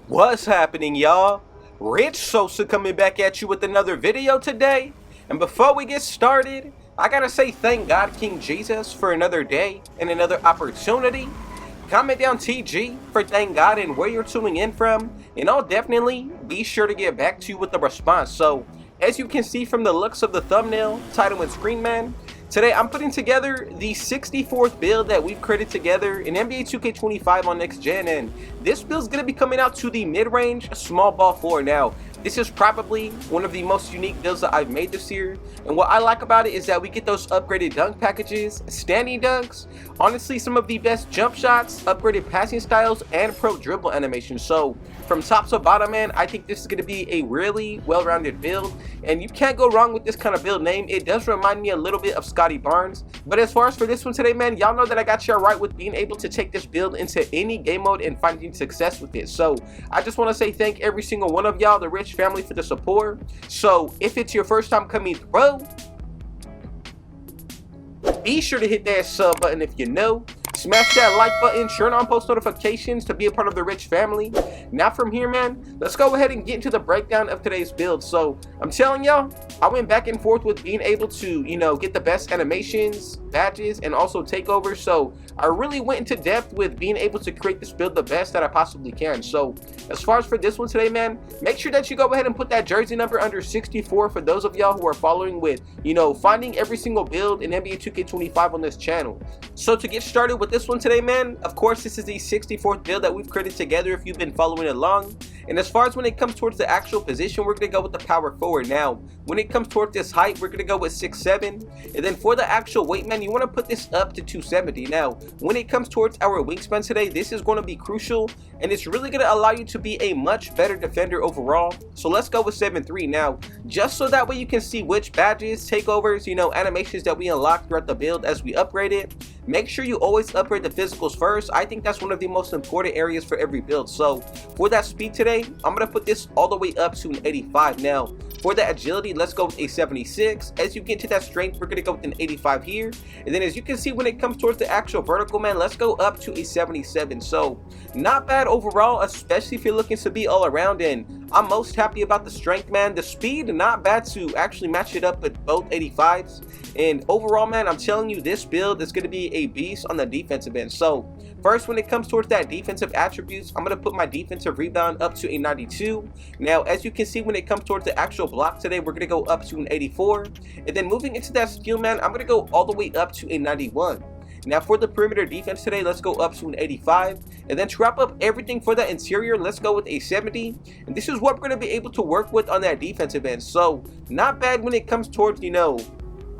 What's happening, y'all? Rich Sosa coming back at you with another video today. And before we get started, I gotta say thank God King Jesus for another day and another opportunity. Comment down TG for thank God and where you're tuning in from, and I'll definitely be sure to get back to you with the response. So, as you can see from the looks of the thumbnail, title, and screen, man, today I'm putting together the 64th build that we've created together in NBA 2K25 on next gen, and this build is going to be coming out to the mid-range small ball 4. Now, this is probably one of the most unique builds that I've made this year, and what I like about it is that we get those upgraded dunk packages, standing dunks, honestly some of the best jump shots, upgraded passing styles, and pro dribble animations. So from top to bottom, man, I think this is going to be a really well-rounded build, and you can't go wrong with this kind of build name. It does remind me a little bit of Scottie Barnes, but as far as for this one today, man, y'all know that I got y'all right with being able to take this build into any game mode and finding success with it. So I just want to say thank every single one of y'all, the Rich family, for the support. So if it's your first time coming through, be sure to hit that sub button if you're new. Smash that like button, turn on post notifications to be a part of the Rich family. Now from here, man, let's go ahead and get into the breakdown of today's build. So I'm telling y'all, I went back and forth with being able to, get the best animations, badges, and also takeovers. So I really went into depth with being able to create this build the best that I possibly can. So as far as for this one today, man, make sure that you go ahead and put that jersey number under 64 for those of y'all who are following with, finding every single build in NBA 2K25 on this channel. So to get started with this one today, man, of course this is the 64th build that we've created together if you've been following along. And as far as when it comes towards the actual position, we're going to go with the power forward. Now, when it comes towards this height, we're going to go with 6'7". And then for the actual weight, man, you want to put this up to 270. Now, when it comes towards our wingspan today, this is going to be crucial. And it's really going to allow you to be a much better defender overall. So let's go with 7'3". Now, just so that way you can see which badges, takeovers, animations that we unlock throughout the build as we upgrade it. Make sure you always upgrade the physicals first. I think that's one of the most important areas for every build. So for that speed today, I'm going to put this all the way up to an 85. Now, for the agility, let's go with a 76. As you get to that strength, we're going to go with an 85 here. And then as you can see, when it comes towards the actual vertical, man, let's go up to a 77. So not bad overall, especially if you're looking to be all around. And I'm most happy about the strength, man. The speed, not bad to actually match it up with both 85s. And overall, man, I'm telling you, this build is going to be a beast on the defensive end. So first, when it comes towards that defensive attributes, I'm going to put my defensive rebound up to a 92. Now, as you can see, when it comes towards the actual block today, we're going to go up to an 84. And then moving into that skill, man, I'm going to go all the way up to a 91. Now for the perimeter defense today, let's go up to an 85. And then to wrap up everything for the interior, let's go with a 70. And this is what we're going to be able to work with on that defensive end. So not bad when it comes towards,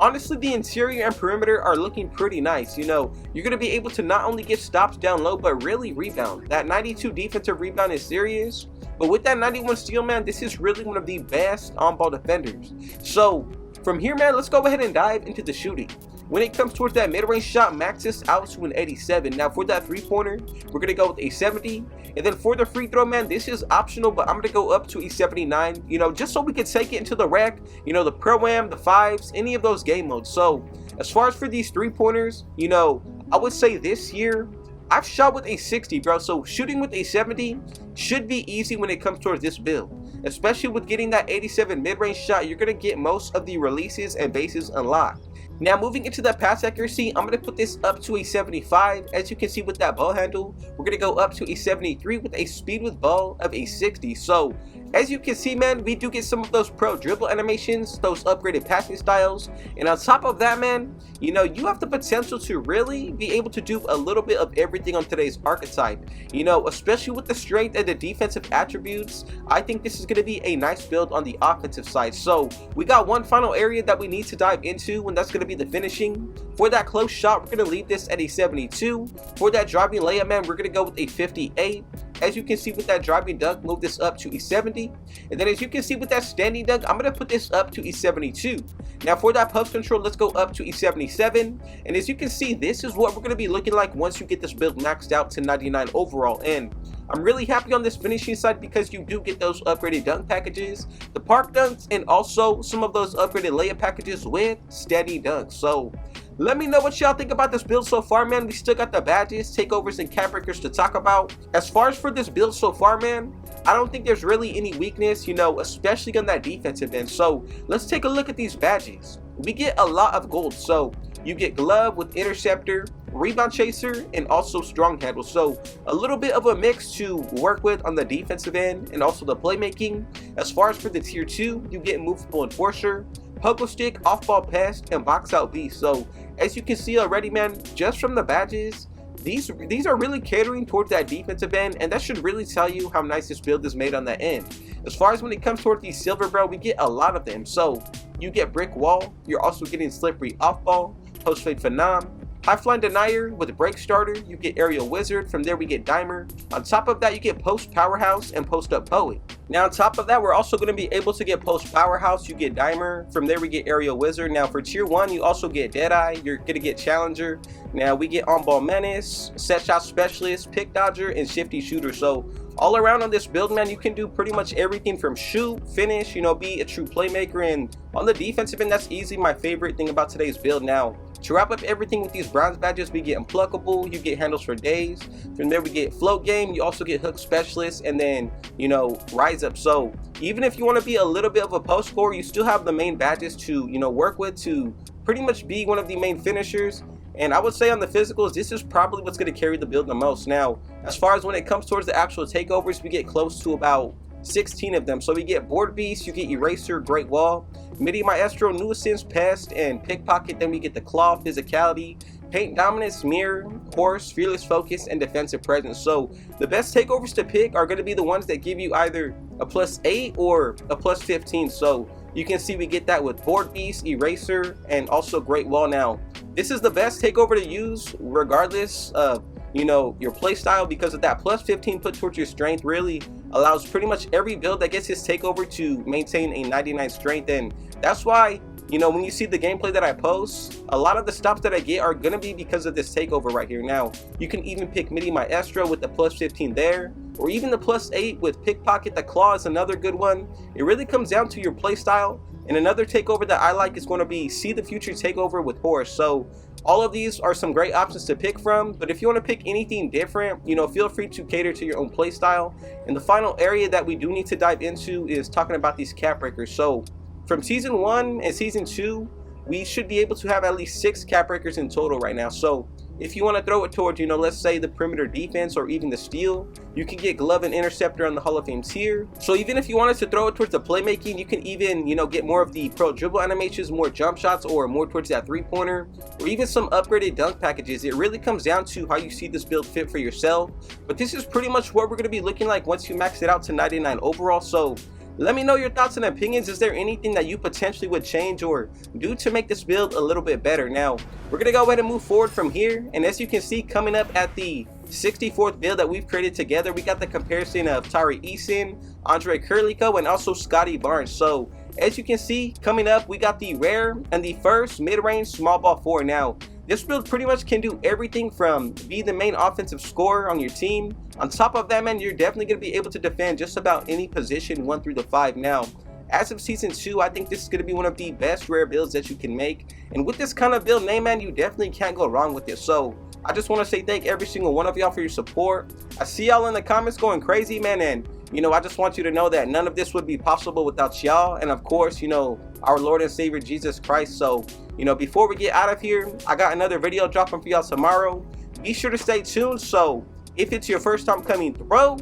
honestly, the interior and perimeter are looking pretty nice. You're going to be able to not only get stops down low, but really rebound. That 92 defensive rebound is serious. But with that 91 steal, man, this is really one of the best on-ball defenders. So from here, man, let's go ahead and dive into the shooting. When it comes towards that mid-range shot, max this out to an 87. Now for that three-pointer, we're going to go with a 70. And then for the free throw, man, this is optional, but I'm going to go up to a 79, just so we can take it into the rack, the pro-am, the fives, any of those game modes. So as far as for these three-pointers, I would say this year, I've shot with a 60, bro. So shooting with a 70 should be easy when it comes towards this build. Especially with getting that 87 mid-range shot, you're going to get most of the releases and bases unlocked. Now moving into that pass accuracy, I'm going to put this up to a 75. As you can see with that ball handle, we're going to go up to a 73 with a speed with ball of a 60. So as you can see, man, we do get some of those pro dribble animations, those upgraded passing styles. And on top of that, man, you have the potential to really be able to do a little bit of everything on today's archetype. Especially with the strength and the defensive attributes, I think this is going to be a nice build on the offensive side. So we got one final area that we need to dive into, and that's going to be the finishing. For that close shot, we're going to leave this at a 72. For that driving layup, man, we're going to go with a 58. As you can see with that driving dunk, move this up to a 70. And then as you can see with that standing dunk, I'm going to put this up to a 72. Now for that post control, let's go up to a 77. And as you can see, this is what we're going to be looking like once you get this build maxed out to 99 overall. And I'm really happy on this finishing side because you do get those upgraded dunk packages, the park dunks, and also some of those upgraded layup packages with steady dunks. So Let me know what y'all think about this build so far, man. We still got the badges, takeovers, and cap breakers to talk about. As far as for this build so far, man, I don't think there's really any weakness, you know, especially on that defensive end. So let's take a look at these badges. We get a lot of gold. So you get glove with interceptor, rebound chaser, and also strong handle. So a little bit of a mix to work with on the defensive end and also the playmaking. As far as for the tier 2, you get movable enforcer, pogo stick, off ball pass, and box out beast. So as you can see already, man, just from the badges, these are really catering towards that defensive end, and that should really tell you how nice this build is made on that end. As far as when it comes towards these silver, bro, we get a lot of them. So you get brick wall, you're also getting slippery off ball, post fade phenom, high flying denier with a break starter, you get aerial wizard. From there we get dimer. On top of that, you get post powerhouse and post up poet. Now on top of that, we're also going to be able to get post powerhouse, you get dimer. From there we get aerial wizard. Now for tier 1, you also get deadeye, you're going to get challenger. Now we get on ball menace, set shot specialist, pick dodger, and shifty shooter. So all around on this build, man, you can do pretty much everything from shoot, finish, you know, be a true playmaker. And on the defensive end, that's easily my favorite thing about today's build. Now to wrap up everything with these bronze badges, we get unpluckable, you get handles for days. From there we get float game, you also get hook specialist, and then, you know, rise up. So even if you want to be a little bit of a post scorer, you still have the main badges to, you know, work with to pretty much be one of the main finishers. And I would say on the physicals, this is probably what's going to carry the build the most. Now, as far as when it comes towards the actual takeovers, we get close to about 16 of them. So we get board beast, you get eraser, great wall, midi maestro, nuisance, pest, and pickpocket. Then we get the claw, physicality, paint dominance, mirror, horse, fearless focus, and defensive presence. So the best takeovers to pick are going to be the ones that give you either a +8 or a +15. So you can see we get that with board beast, eraser, and also great wall. Now this is the best takeover to use regardless of, you know, your play style, because of that +15 put towards your strength really allows pretty much every build that gets his takeover to maintain a 99 strength. And that's why, you know, when you see the gameplay that I post, a lot of the stops that I get are gonna be because of this takeover right here. Now you can even pick midi maestro with the +15 there, or even the +8 with pickpocket. The claw is another good one. It really comes down to your play style. And another takeover that I like is going to be see the future takeover with horse. So all of these are some great options to pick from, but if you want to pick anything different, you know, feel free to cater to your own play style. And the final area that we do need to dive into is talking about these cap breakers. So from season 1 and season 2, we should be able to have at least 6 cap breakers in total right now. So if you want to throw it towards, you know, let's say the perimeter defense or even the steal, you can get glove and interceptor on the Hall of Fame tier. So even if you wanted to throw it towards the playmaking, you can even, you know, get more of the pro dribble animations, more jump shots, or more towards that 3-pointer, or even some upgraded dunk packages. It really comes down to how you see this build fit for yourself. But this is pretty much what we're going to be looking like once you max it out to 99 overall. So let me know your thoughts and opinions. Is there anything that you potentially would change or do to make this build a little bit better? Now, we're going to go ahead and move forward from here. And as you can see, coming up at the 64th build that we've created together, we got the comparison of Tari Eason, Andre Kurliko, and also Scottie Barnes. So as you can see, coming up, we got the rare and the first mid-range small ball 4. Now, this build pretty much can do everything from be the main offensive scorer on your team. On top of that, man, you're definitely going to be able to defend just about any position 1 through the 5. Now, as of season 2, I think this is going to be one of the best rare builds that you can make. And with this kind of build name, man, you definitely can't go wrong with it. So I just want to say thank every single one of y'all for your support. I see y'all in the comments going crazy, man, and you know, I just want you to know that none of this would be possible without y'all, and of course, you know, our Lord and Savior Jesus Christ. So, you know, before we get out of here, I got another video dropping for y'all tomorrow. Be sure to stay tuned. So if it's your first time coming through,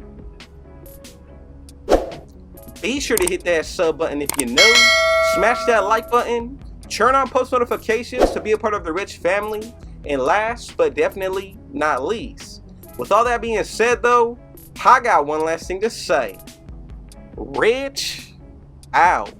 be sure to hit that sub button if you know, smash that like button, turn on post notifications to be a part of the rich family, and last but definitely not least, with all that being said though, I got one last thing to say. Rich out.